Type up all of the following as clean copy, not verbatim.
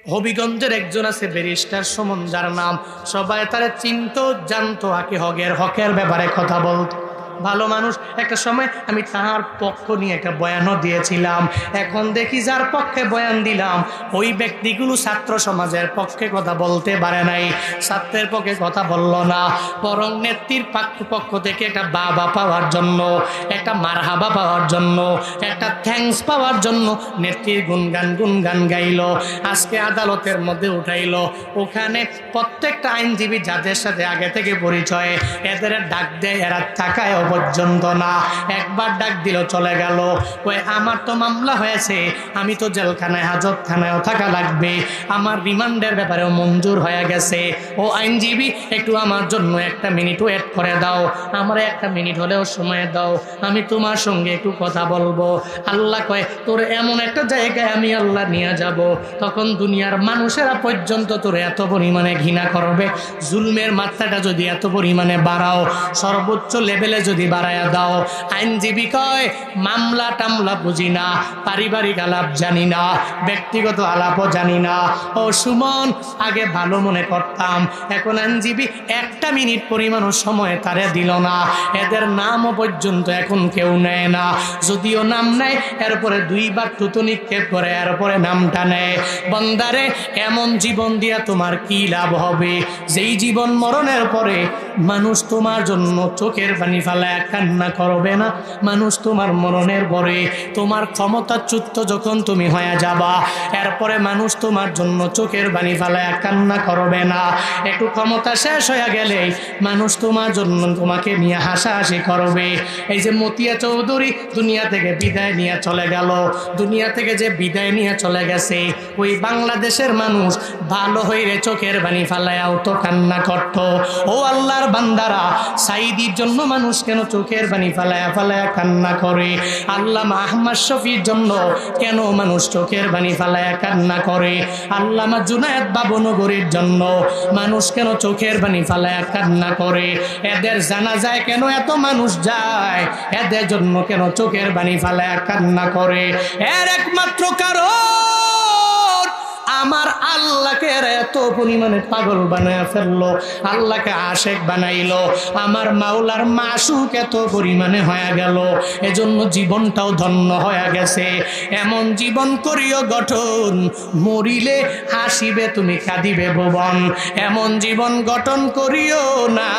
হবিগঞ্জের একজন আছে ব্যারিস্টার সুমন, যার নাম সবাই তারা চিনতো জানতো, আকি হকের ব্যাপারে কথা বলতো, ভালো মানুষ। একটা সময় আমি তাহার পক্ষ নিয়ে একটা বয়ানও দিয়েছিলাম। এখন দেখি যার পক্ষে বয়ান দিলাম ওই ব্যক্তিগুলো ছাত্র সমাজের পক্ষে কথা বলতে পারে নাই, ছাত্রের পক্ষে কথা বলল না, বরং নেত্রীর পক্ষ থেকে একটা বাবা পাওয়ার জন্য, একটা মারহাবা পাওয়ার জন্য, একটা থ্যাঙ্কস পাওয়ার জন্য নেত্রীর গুনগান গাইল। আজকে আদালতের মধ্যে উঠাইল, ওখানে প্রত্যেকটা আইনজীবী যাদের সাথে আগে থেকে পরিচয়, এদের ডাক দেয়, এরা তাকায় পর্যন্ত না, একবার ডাক দিল চলে গেল। ওই আমার তো মামলা হয়েছে, আমি তো জেলখানায় হাজতখানায়ও থাকা লাগবে, আমার রিমান্ডের ব্যাপারেও মঞ্জুর হয়ে গেছে। ও আইনজীবী একটু আমার জন্য একটা মিনিট ওয়েট করে দাও, আমার একটা মিনিট হলেও সময় দাও, আমি তোমার সঙ্গে একটু কথা বলবো। আল্লাহ কয় তোর এমন একটা জায়গায় আমি আল্লাহ নিয়ে যাব, তখন দুনিয়ার মানুষেরা পর্যন্ত তোর এত পরিমাণে ঘৃণা করবে। জুলমের মাত্রাটা যদি এত পরিমাণে বাড়াও, সর্বোচ্চ লেভেলে যদি বাড়ায়া দাও। আইনজীবী কয় মামলা টামলা বুঝি না, পারিবারিক আলাপ জানি না, ব্যক্তিগত আলাপও জানি না। ও সুমন, আগে ভালো মনে করতাম, এখন আইনজীবী একটা মিনিট পরিমাণও সময় তারে দিল না, এদের নামও পর্যন্ত এখন কেউ নেয় না। যদিও নাম নেয় এরপরে দুইবার থুতু নিক্ষেপ করে, এরপরে নামটা নেয়। বন্দারে, এমন জীবন দিয়া তোমার কি লাভ হবে, যেই জীবন মরণের পরে মানুষ তোমার জন্য চোখের পানি ফেলায় কান্না করবে না? মানুষ তোমার মরণের পরে, তোমার ক্ষমতাচ্যুত যখন তুমি হয়ে যাবা, এরপরে মানুষ তোমার জন্য চোখের পানি ফেলায় কান্না করবে না? একটু ক্ষমতা শেষ হয়ে গেলে মানুষ তোমার জন্য তোমাকে নিয়ে হাসাহাসি করবে। এই যে মতিয়া চৌধুরী দুনিয়া থেকে বিদায় নিয়ে চলে গেল, দুনিয়া থেকে যে বিদায় নিয়ে চলে গেছে, ওই বাংলাদেশের মানুষ ভালো হইলে চোখের পানি ফেলায়াও তো কান্না করত। ও আল্লাহর বান্দারা, সাইদির জন্য মানুষ কেন চোখের পানি ফেলায়া কান্না করে? আল্লামা আহমদ শফির জন্য কেন মানুষ চোখের পানি ফেলায়া কান্না করে? আল্লামা জুনায়েদ বাবুনগরীর জন্য মানুষ কেন চোখের পানি ফেলায়া কান্না করে? এদের জানাজায় কেন এত মানুষ যায়? এদের জন্য কেন চোখের পানি ফেলায়া কান্না করে? এর একমাত্র কারণ আমার আল্লাহকে এত পরিমাণে পাগল বানায় ফেললো, আল্লাহকে আশেক বানাইলো, আমার মাওলার মাসুক এত পরিমাণে হয়ে গেল, এজন্য জীবনটাও ধন্য হয়ে গেছে। এমন জীবন করিও গঠন, মরিলে হাসিবে তুমি কাঁদিবে ভুবন। এমন জীবন গঠন করিও না,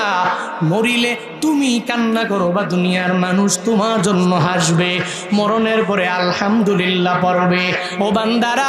মরিলে তুমি কান্না করো বা দুনিয়ার মানুষ তোমার জন্য হাসবে, মরণের পরে আলহামদুলিল্লাহ পড়বে। ও বান্দারা,